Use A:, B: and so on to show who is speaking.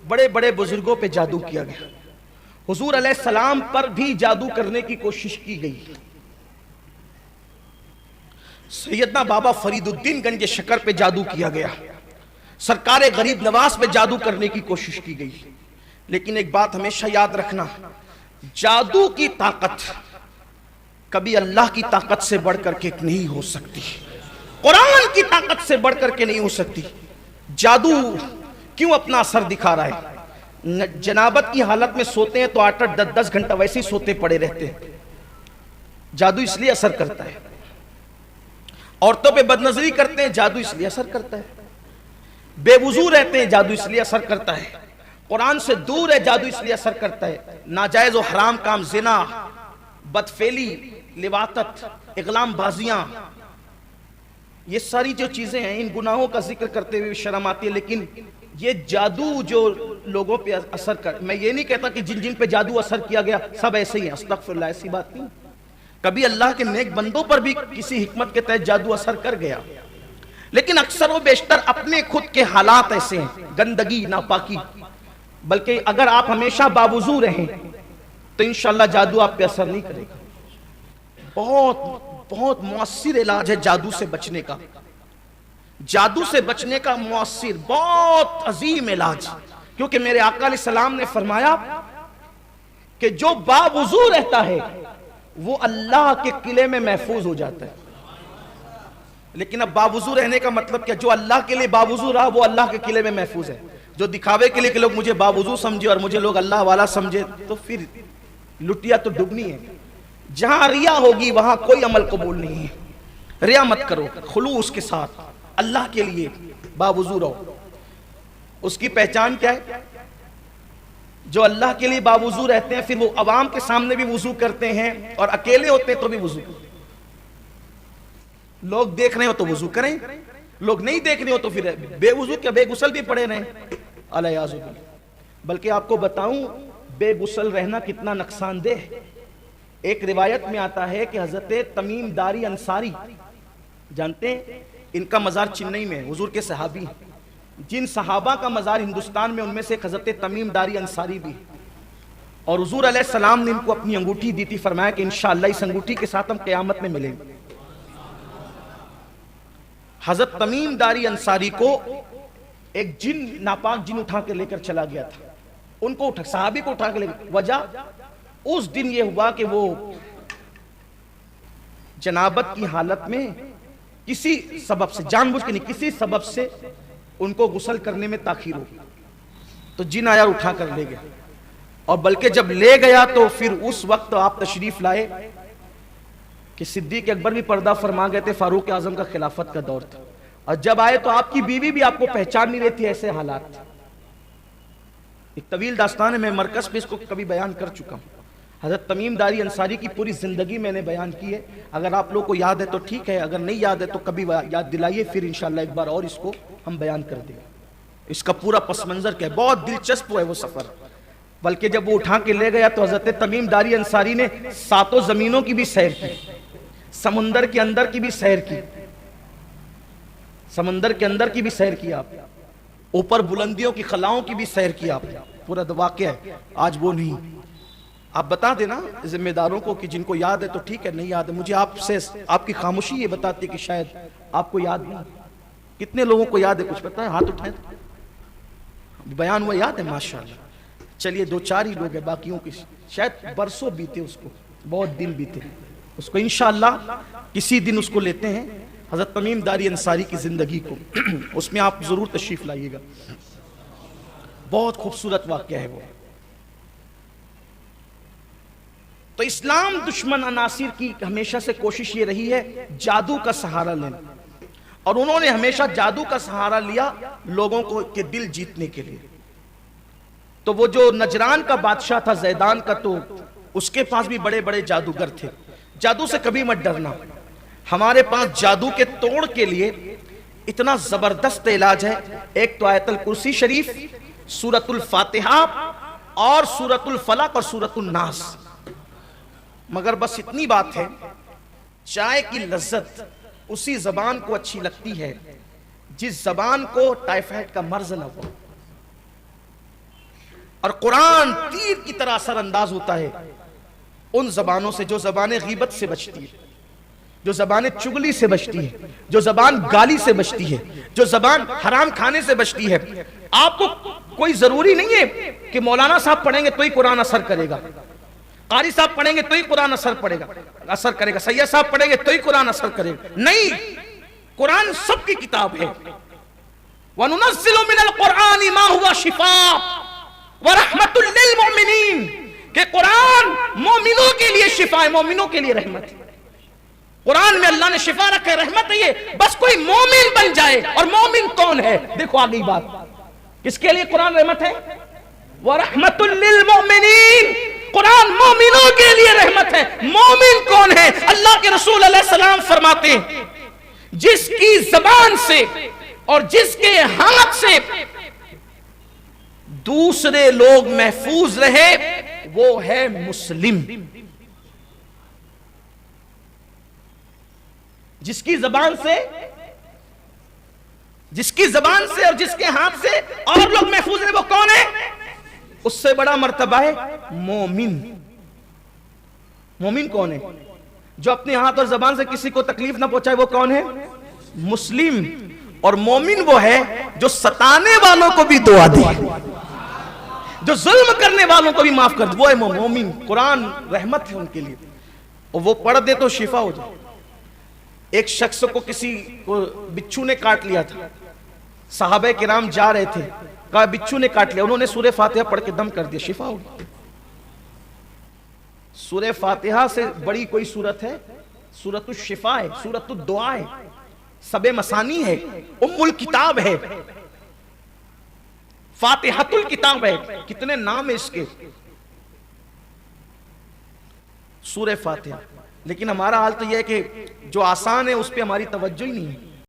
A: بڑے بڑے بزرگوں پہ جادو کیا گیا، حضور علیہ السلام پر بھی جادو کرنے کی کوشش کی گئی، سیدنا بابا فرید الدین گنج شکر پہ جادو کیا گیا، سرکار غریب نواز پہ جادو کرنے کی کوشش کی گئی. لیکن ایک بات ہمیشہ یاد رکھنا، جادو کی طاقت کبھی اللہ کی طاقت سے بڑھ کر کے نہیں ہو سکتی، قرآن کی طاقت سے بڑھ کر کے نہیں ہو سکتی. جادو کیوں اپنا اثر دکھا رہا ہے؟ جنابت کی حالت میں سوتے ہیں تو 8-10 گھنٹہ ویسے ہی سوتے پڑے رہتے ہیں. جادو اس لیے اثر کرتا ہے. عورتوں پہ بدنظری کرتے ہیں، جادو اس لیے اثر کرتا ہے. بے وضو رہتے ہیں، جادو اس لیے اثر کرتا ہے. قرآن سے دور ہے، جادو اس لیے اثر کرتا ہے. ناجائز و حرام کام، زنا، بدفعلی، لواطت، اغلام بازیاں، یہ ساری جو چیزیں ہیں، ان گناہوں کا ذکر کرتے ہوئے شرم آتی ہے. لیکن یہ جادو جو لوگوں پہ اثر کر، میں یہ نہیں کہتا کہ جن پہ جادو اثر کیا گیا سب ایسے ہی ہیں، استغفراللہ، ایسی بات نہیں. کبھی اللہ کے نیک بندوں پر بھی کسی حکمت کے تحت جادو اثر کر گیا، لیکن اکثر و بیشتر اپنے خود کے حالات ایسے ہیں، گندگی، ناپاکی. بلکہ اگر آپ ہمیشہ باوضو رہیں تو انشاءاللہ جادو آپ پہ اثر نہیں کرے گا. بہت مؤثر علاج ہے جادو سے بچنے کا. جادو سے بچنے کا مؤثر بہت عظیم علاج، کیونکہ میرے آقا علیہ السلام نے فرمایا کہ جو باوضو رہتا ہے وہ اللہ کے قلعے میں محفوظ ہو جاتا ہے. لیکن اب باوضو رہنے کا مطلب کیا؟ جو اللہ کے لیے باوضو رہا وہ اللہ کے قلعے میں محفوظ ہے. جو دکھاوے کے لیے کہ لوگ مجھے باوضو سمجھے اور مجھے لوگ اللہ والا سمجھے، تو پھر لٹیا تو ڈبنی ہے. جہاں ریا ہوگی وہاں کوئی عمل قبول نہیں ہے. ریا مت کرو، خلوص کے ساتھ اللہ کے لیے باوضو رہو. اس کی پہچان کیا ہے؟ جو اللہ کے لیے باوضو رہتے ہیں پھر وہ عوام کے سامنے بھی وضو کرتے ہیں اور اکیلے ہوتے ہیں تو بھی وضو کرتے ہیں. لوگ دیکھ رہے ہو تو وضو کریں، لوگ نہیں دیکھ رہے ہو تو پھر بے وضو کیا بے غسل بھی پڑے رہیں. الیاذ باللہ. بلکہ آپ کو بتاؤں بے غسل رہنا کتنا نقصان دہ ہے. ایک روایت میں آتا ہے کہ حضرت تمیم داری انصاری، جانتے ہیں ان کا مزار چنئی میں ہے، حضور کے صحابی ہیں. جن صحابہ کا مزار ہندوستان میں ان میں سے ایک حضرت تمیم داری انصاری بھی، اور حضور علیہ السلام نے ان کو اپنی انگوٹھی دی تھی، فرمایا کہ انشاءاللہ اس انگوٹھی کے ساتھ ہم قیامت میں ملیں گے. حضرت تمیم داری انصاری کو ایک جن، ناپاک جن اٹھا کے لے کر چلا گیا تھا. ان کو صحابی کو اٹھا کے لے گیا. وجہ اس دن یہ ہوا کہ وہ جنابت کی حالت میں کسی سبب سے، جان بوجھ کے نہیں، کسی سبب سے ان کو غسل کرنے میں تاخیر ہو گئی. تو جن آیا اٹھا کر لے گیا، اور بلکہ جب لے گیا تو پھر اس وقت آپ تشریف لائے کہ صدیق اکبر بھی پردہ فرما گئے تھے، فاروق اعظم کا خلافت کا دور تھا، اور جب آئے تو آپ کی بیوی بھی آپ کو پہچان نہیں رہی تھی. ایسے حالات تھے. ایک طویل داستان ہے، میں مرکز پہ اس کو کبھی بیان کر چکا ہوں. حضرت تمیم داری انصاری کی پوری زندگی میں نے بیان کی ہے. اگر آپ لوگ کو یاد ہے تو ٹھیک ہے، اگر نہیں یاد ہے تو کبھی یاد دلائیے، پھر انشاءاللہ ایک بار اور اس کو ہم بیان کر دیں گے. اس کا پورا پس منظر کیا ہے، بہت دلچسپ ہے وہ سفر. بلکہ جب وہ اٹھا کے لے گیا تو حضرت تمیم داری انصاری نے 7 زمینوں کی بھی سیر کی، سمندر کے اندر کی بھی سیر کی، سمندر کے اندر کی بھی سیر کی آپ، اوپر بلندیوں کی خلاؤں کی بھی سیر کی آپ. پورا واقعہ ہے، آج وہ نہیں. آپ بتا دینا ذمہ داروں کو کہ جن کو یاد ہے تو ٹھیک ہے، نہیں یاد ہے مجھے آپ سے، آپ کی خاموشی یہ بتاتی ہے کہ شاید آپ کو یاد نہیں. کتنے لوگوں کو یاد ہے؟ کچھ پتہ ہے؟ ہاتھ اٹھائیں. بیان ہوا یاد ہے؟ ماشاءاللہ. چلیے 2-4 ہی لوگ ہیں، باقیوں کی شاید برسوں بیتے، اس کو بہت دن بیتے. اس کو انشاءاللہ کسی دن اس کو لیتے ہیں، حضرت تمیم داری انصاری کی زندگی کو. اس میں آپ ضرور تشریف لائیے گا. بہت خوبصورت واقعہ ہے وہ. تو اسلام دشمن عناصر کی ہمیشہ سے کوشش یہ رہی ہے جادو کا سہارا لینا، اور انہوں نے ہمیشہ جادو کا سہارا لیا لوگوں کو کے دل جیتنے کے لیے. تو وہ جو نجران کا بادشاہ تھا زیدان کا، تو اس کے پاس بھی بڑے بڑے جادوگر تھے. جادو سے کبھی مت ڈرنا. ہمارے پاس جادو کے توڑ کے لیے اتنا زبردست علاج ہے. ایک تو آیت الکرسی شریف، سورۃ الفاتحہ اور سورۃ الفلق اور سورۃ الناس. مگر بس اتنی بات ہے، چائے کی لذت اسی زبان کو اچھی لگتی ہے جس زبان کو ٹائیفائڈ کا مرض نہ ہو. اور قرآن تیر کی طرح اثر انداز ہوتا ہے ان زبانوں سے جو زبانیں غیبت سے بچتی ہے، جو زبانیں چگلی سے بچتی ہے، جو زبان گالی سے بچتی ہے، جو زبان حرام کھانے سے بچتی ہے۔ آپ کو کوئی ضروری نہیں ہے کہ مولانا صاحب پڑھیں گے تو ہی قرآن اثر کرے گا، قاری صاحب پڑھیں گے تو ہی قرآن اثر کرے گا، سید صاحب پڑھیں گے تو ہی قرآن اثر کرے گا۔ نہیں، قرآن سب کی کتاب ہے۔ وَنُنَزِّلُ مِنَ الْقُرْآنِ مَا هُوَ شِفَاءٌ وَرَحْمَةٌ لِّلْمُؤْمِنِينَ کہ قرآن مومنوں کے لیے شفا ہے، مومنوں کے لیے رحمت ہے۔ قرآن میں اللہ نے شفا رکھا ہے، رحمت ہے، یہ بس کوئی مومن بن جائے۔ اور مومن کون ہے؟ دیکھو آگئی بات، کس کے لیے قرآن رحمت ہے؟ وَرَحْمَةٌ لِّلْمُؤْمِنِينَ، قرآن مومنوں کے لیے رحمت ہے۔ مومن کون ہے؟ اللہ کے رسول علیہ السلام فرماتے ہیں جس کی زبان سے اور جس کے ہاتھ سے دوسرے لوگ محفوظ رہے وہ ہے مسلم۔ جس کی زبان سے اور جس کے ہاتھ سے اور لوگ محفوظ رہے وہ کون ہے؟ اس سے بڑا مرتبہ ہے مومن۔ مومن کون ہے؟ جو اپنے ہاتھ اور زبان سے کسی کو تکلیف نہ پہنچائے وہ کون ہے؟ مسلم۔ اور مومن وہ ہے جو ستانے والوں کو بھی دعا دے، جو ظلم کرنے والوں کو بھی معاف کر دے، وہ ہے مومن۔ قرآن رحمت ہے ان کے لیے، اور وہ پڑھ دے تو شفا ہو جائے۔ ایک شخص کو کسی کو بچھو نے کاٹ لیا تھا، صحابہ کرام جا رہے تھے، کہا بچھو نے کاٹ لیا، انہوں نے سورہ فاتحہ پڑھ کے دم کر دیا، شفا ہو گئی۔ سورہ فاتحہ سے بڑی کوئی سورت ہے؟ سورۃ الشفا ہے، سورۃ الدعا ہے، سب مسانی ہے، ام الکتاب ہے، فاتحۃ الکتاب ہے، کتنے نام ہے اس کے، سورہ فاتحہ۔ لیکن ہمارا حال تو یہ ہے کہ جو آسان ہے اس پہ ہماری توجہ ہی نہیں ہے۔